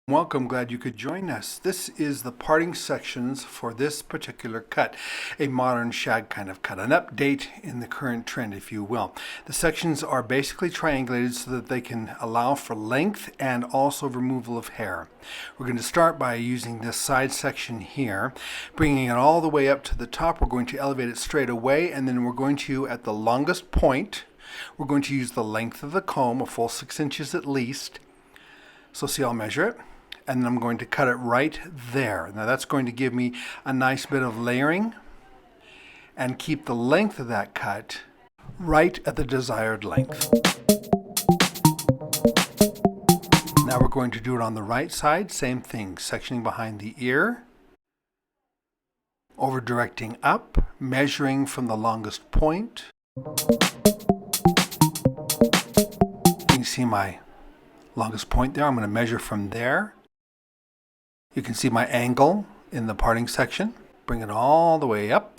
Welcome, glad you could join us. This is the parting sections for this particular cut, a modern shag kind of cut, an update in the current trend, if you will. The sections are basically triangulated so that they can allow for length and also removal of hair. We're going to start by using this side section here, bringing it all the way up to the top. We're going to elevate it straight away, and then we're going to, at the longest point, we're going to use the length of the comb, a full 6 inches at least. So see, I'll measure it. And then I'm going to cut it right there. Now that's going to give me a nice bit of layering and keep the length of that cut right at the desired length. Now we're going to do it on the right side. Same thing, sectioning behind the ear, over directing up, measuring from the longest point. You can see my longest point there. I'm going to measure from there. You can see my angle in the parting section. Bring it all the way up.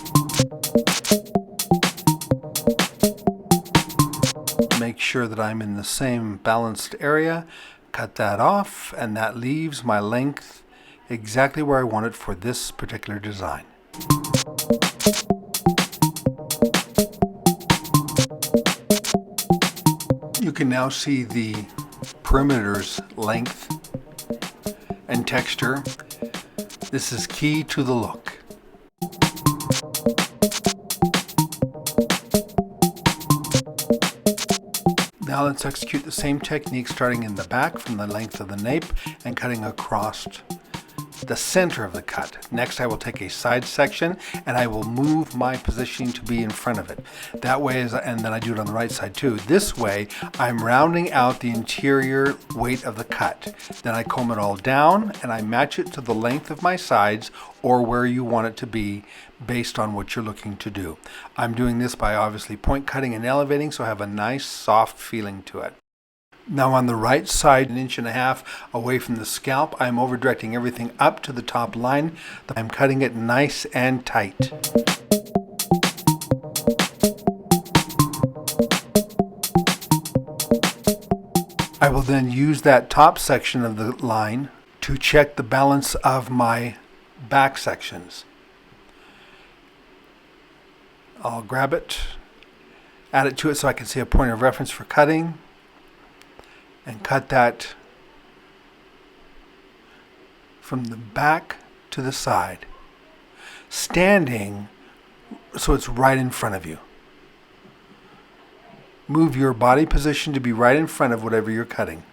Make sure that I'm in the same balanced area. Cut that off, and that leaves my length exactly where I want it for this particular design. You can now see the perimeter's length and texture. This is key to the look. Now let's execute the same technique, starting in the back from the length of the nape and cutting across the center of the cut. Next, I will take a side section and I will move my positioning to be in front of it. That way, and then I do it on the right side too. This way, I'm rounding out the interior weight of the cut. Then I comb it all down and I match it to the length of my sides or where you want it to be based on what you're looking to do. I'm doing this by obviously point cutting and elevating, so I have a nice soft feeling to it. Now on the right side, 1.5 inches away from the scalp, I'm over directing everything up to the top line. I'm cutting it nice and tight. I will then use that top section of the line to check the balance of my back sections. I'll grab it, add it to it so I can see a point of reference for cutting, and cut that from the back to the side, standing so it's right in front of you. Move your body position to be right in front of whatever you're cutting.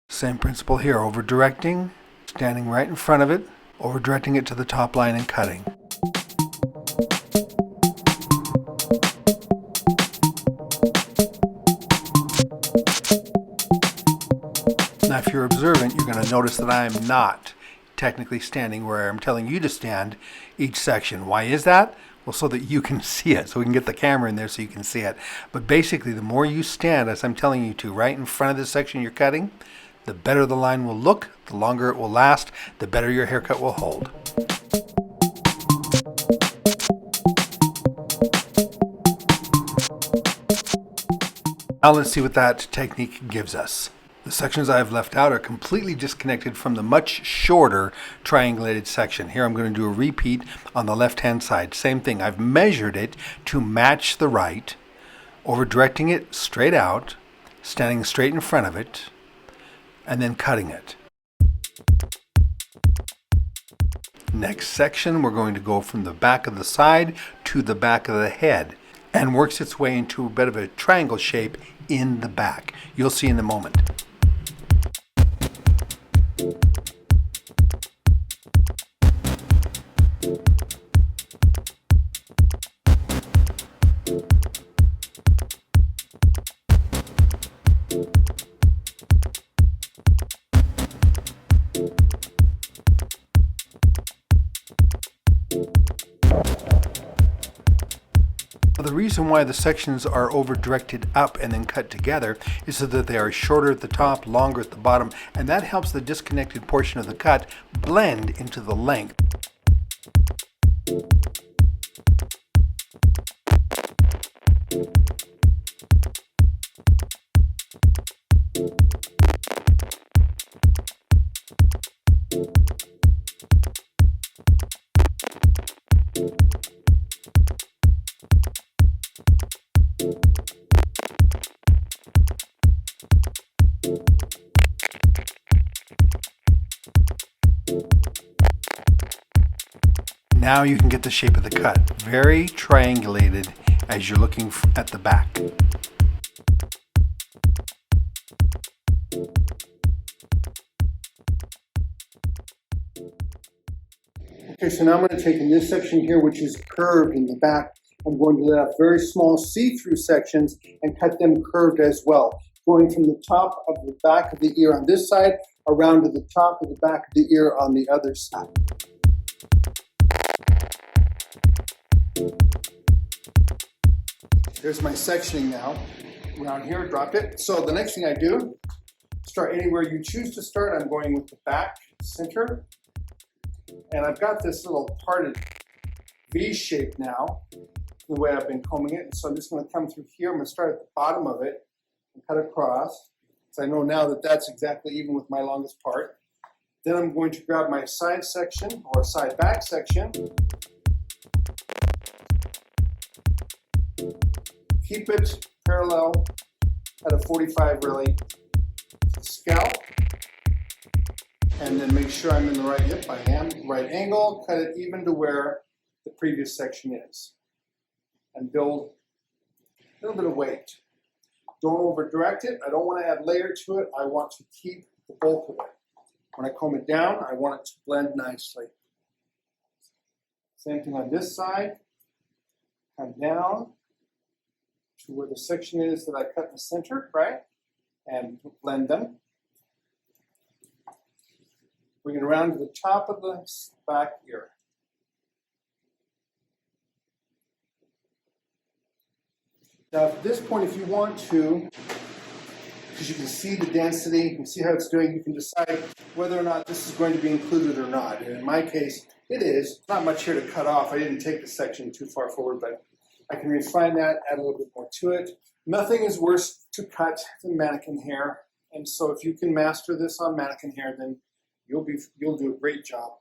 Same principle here, over directing, standing right in front of it, over directing it to the top line and cutting. Now, if you're observant, you're going to notice that I am not technically standing where I'm telling you to stand each section. Why is that? Well, so that you can see it, so we can get the camera in there so you can see it. But basically, the more you stand, as I'm telling you to, right in front of the section you're cutting, the better the line will look, the longer it will last, the better your haircut will hold. Now let's see what that technique gives us. The sections I have left out are completely disconnected from the much shorter triangulated section. Here I'm going to do a repeat on the left-hand side. Same thing. I've measured it to match the right, over directing it straight out, standing straight in front of it, and then cutting it. Next section, we're going to go from the back of the side to the back of the head, and works its way into a bit of a triangle shape in the back. You'll see in a moment. The reason why the sections are over directed up and then cut together is so that they are shorter at the top, longer at the bottom, and that helps the disconnected portion of the cut blend into the length. Now you can get the shape of the cut, very triangulated as you're looking at the back. Okay, so now I'm going to take in this section here, which is curved in the back. I'm going to let out very small see-through sections and cut them curved as well, going from the top of the back of the ear on this side around to the top of the back of the ear on the other side. There's my sectioning now. Around here, drop it. So the next thing I do, start anywhere you choose to start. I'm going with the back center. And I've got this little parted V shape now, the way I've been combing it. So I'm just going to come through here. I'm going to start at the bottom of it and cut across. So I know now that that's exactly even with my longest part. Then I'm going to grab my side section or side back section. Keep it parallel at a 45 really to the scalp. And then make sure I'm in the right, yep, I am, right angle, cut it even to where the previous section is. And build a little bit of weight. Don't over direct it. I don't want to add layer to it. I want to keep the bulk of it. When I comb it down, I want it to blend nicely. Same thing on this side. Come down to where the section is that I cut in the center, right? And blend them. Bring it around to the top of the back ear. Now at this point, if you want to, because you can see the density, you can see how it's doing, you can decide whether or not this is going to be included or not. And in my case, it is. Not much here to cut off. I didn't take the section too far forward, but I can refine that, add a little bit more to it. Nothing is worse to cut than mannequin hair. And so if you can master this on mannequin hair, then you'll do a great job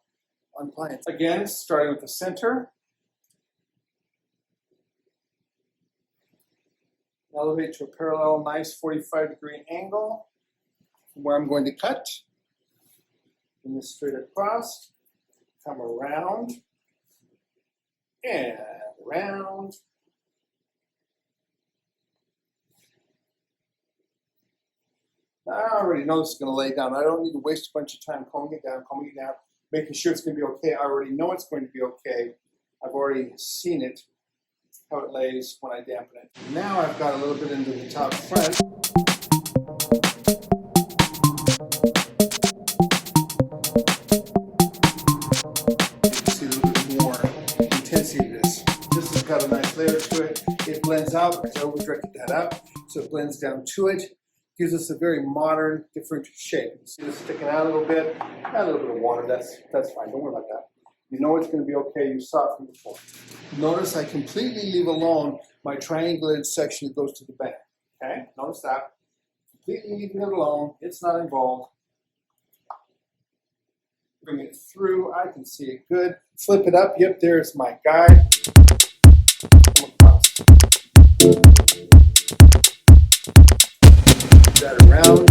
on clients. Again, starting with the center. Elevate to a parallel, nice 45-degree angle from where I'm going to cut. Bring this straight across. Come around. And around. I already know this is going to lay down. I don't need to waste a bunch of time combing it down, making sure it's going to be okay. I already know it's going to be okay. I've already seen it, how it lays when I dampen it. Now I've got a little bit into the top front. You can see a little bit more intensity of this. This has got a nice layer to it. It blends out because I over-directed that up, so it blends down to it. Gives us a very modern, different shape. See this sticking out a little bit? Add a little bit of water, that's fine, don't worry about that. You know it's going to be okay, you saw it from before. Notice I completely leave alone my triangulated section that goes to the back. Okay, notice that. Completely leaving it alone, it's not involved. Bring it through, I can see it good. Flip it up, yep, there's my guide. Come across. That around,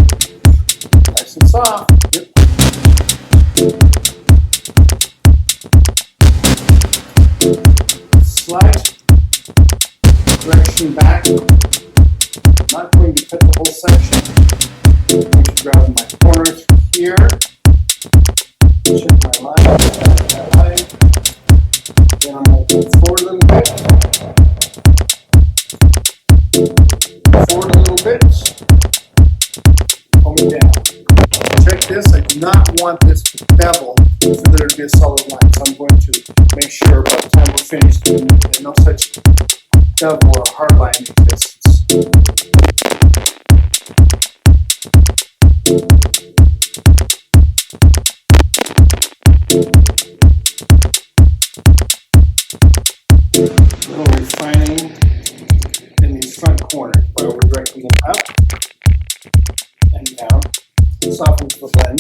nice and soft. Yep. Slight direction back. I'm not going to cut the whole section. I'm going to grab my corner through here. Check my line. Then I'm going to go forward a little bit. Forward a little bit. Coming down. Check this, I do not want this to bevel for there to be a solid line. So I'm going to make sure by the time we're finished that no such bevel or hard line exists. A little refining in these front corners by over-directing them up and down. Softens the blend.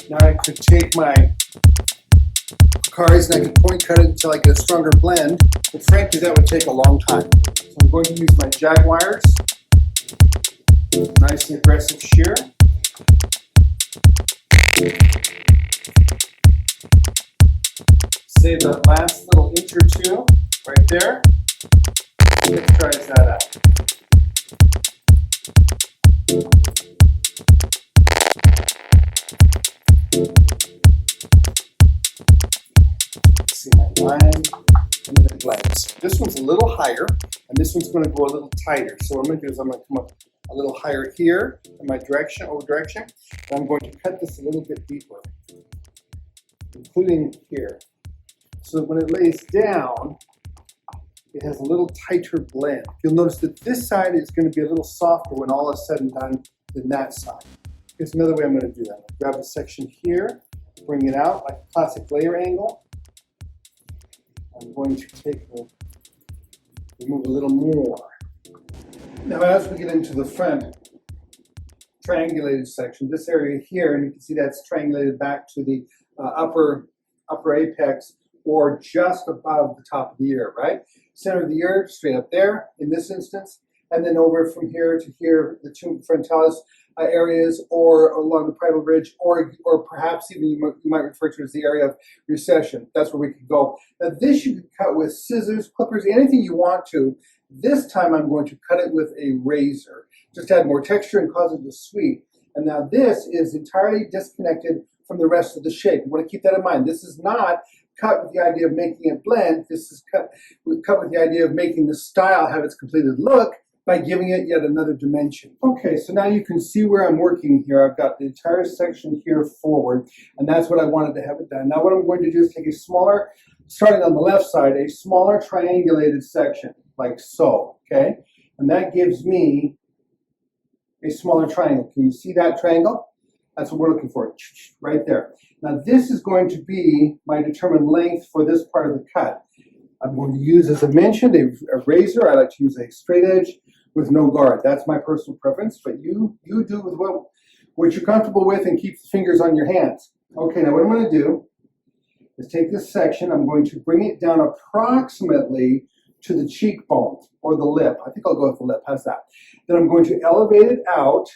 Now I could take my Hikaris and I could point cut it until I get a stronger blend, but frankly that would take a long time. So I'm going to use my Jaguars. Nice and aggressive shear. Save that last little inch or two right there. Let's try that out. See my line and then it blends. This one's a little higher and this one's going to go a little tighter. So what I'm going to do is I'm going to come up a little higher here in my direction, and I'm going to cut this a little bit deeper, including here. So when it lays down, it has a little tighter blend. You'll notice that this side is going to be a little softer when all is said and done than that side. Here's another way I'm going to do that. Grab a section here, bring it out like a classic layer angle. I'm going to remove a little more. Now as we get into the front triangulated section, this area here, and you can see that's triangulated back to the upper apex or just above the top of the ear, right? Center of the ear, straight up there in this instance, and then over from here to here, the two frontalis areas, or along the parietal ridge, or perhaps even you might refer to as the area of recession. That's where we could go. Now this you can cut with scissors, clippers, anything you want to. This time I'm going to cut it with a razor, just to add more texture and cause it to sweep. And now this is entirely disconnected from the rest of the shape. You want to keep that in mind. This is not cut with the idea of making it blend. This is cut with the idea of making the style have its completed look by giving it yet another dimension. Okay, so now you can see where I'm working here. I've got the entire section here forward, and that's what I wanted to have it done. Now what I'm going to do is take a smaller, starting on the left side, a smaller triangulated section, like so, okay? And that gives me a smaller triangle. Can you see that triangle? That's what we're looking for, right there. Now this is going to be my determined length for this part of the cut. I'm going to use, as I mentioned, a razor. I like to use a straight edge with no guard. That's my personal preference, but you do with what you're comfortable with and keep the fingers on your hands. Okay, now what I'm going to do is take this section, I'm going to bring it down approximately to the cheekbone or the lip. I think I'll go with the lip, how's that? Then I'm going to elevate it out,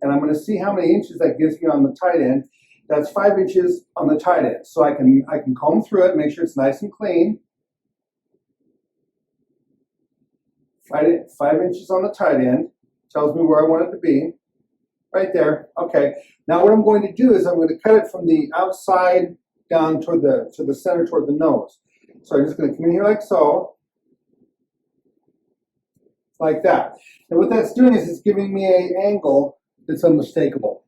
and I'm going to see how many inches that gives me on the tight end. That's 5 inches on the tight end. So I can comb through it, make sure it's nice and clean. 5 inches on the tight end, tells me where I want it to be, right there. Okay, now what I'm going to do is I'm going to cut it from the outside down toward to the center toward the nose. So I'm just going to come in here like so, like that. And what that's doing is it's giving me an angle that's unmistakable.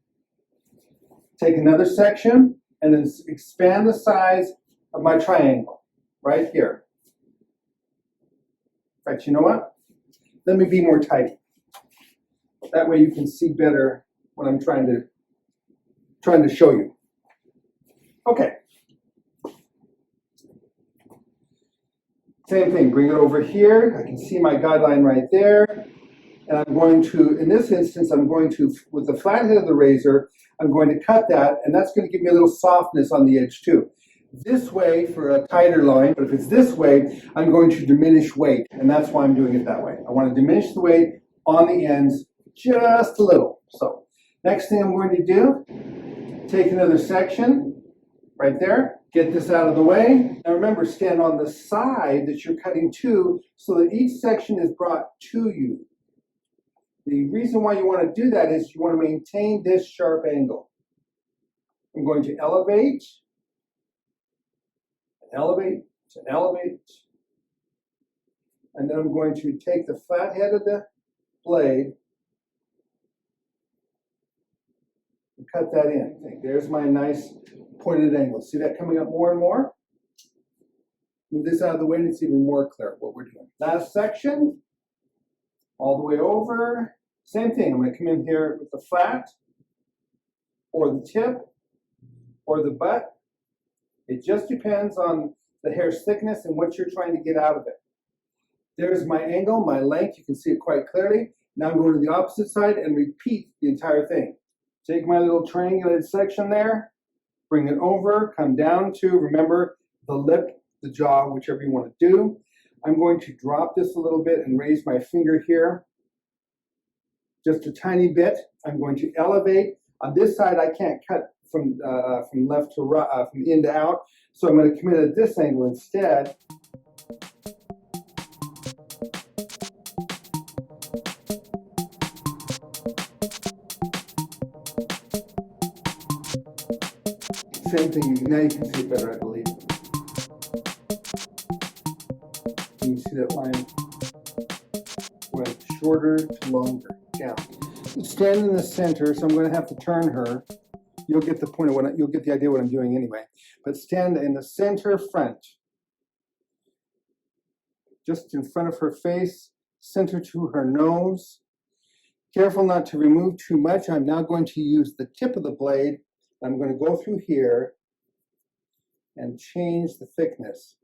Take another section and then expand the size of my triangle right here. In fact, you know what? Let me be more tight. That way you can see better what I'm trying to show you. Okay. Same thing, bring it over here. I can see my guideline right there. And I'm going to, in this instance, I'm going to, with the flat head of the razor, I'm going to cut that, and that's going to give me a little softness on the edge too. This way for a tighter line, but if it's this way, I'm going to diminish weight, and that's why I'm doing it that way. I want to diminish the weight on the ends just a little. So next thing I'm going to do, take another section right there, get this out of the way. Now remember, stand on the side that you're cutting to so that each section is brought to you. The reason why you want to do that is you want to maintain this sharp angle. I'm going to elevate, elevate, elevate, and then I'm going to take the flat head of the blade and cut that in. There's my nice pointed angle. See that coming up more and more? Move this out of the way and it's even more clear what we're doing. Last section, all the way over. Same thing, I'm going to come in here with the flat, or the tip, or the butt. It just depends on the hair's thickness and what you're trying to get out of it. There's my angle, my length, you can see it quite clearly. Now I'm going to the opposite side and repeat the entire thing. Take my little triangulated section there, bring it over, come down to, remember, the lip, the jaw, whichever you want to do. I'm going to drop this a little bit and raise my finger here. Just a tiny bit. I'm going to elevate. On this side, I can't cut from left to right, from in to out. So I'm going to come in at this angle instead. Same thing. Now you can see it better, I believe. You can see that line went shorter to longer. Down. Stand in the center, so I'm going to have to turn her. You'll get the point of what you'll get the idea of what I'm doing anyway. But stand in the center front, just in front of her face, center to her nose. Careful not to remove too much. I'm now going to use the tip of the blade. I'm going to go through here and change the thickness.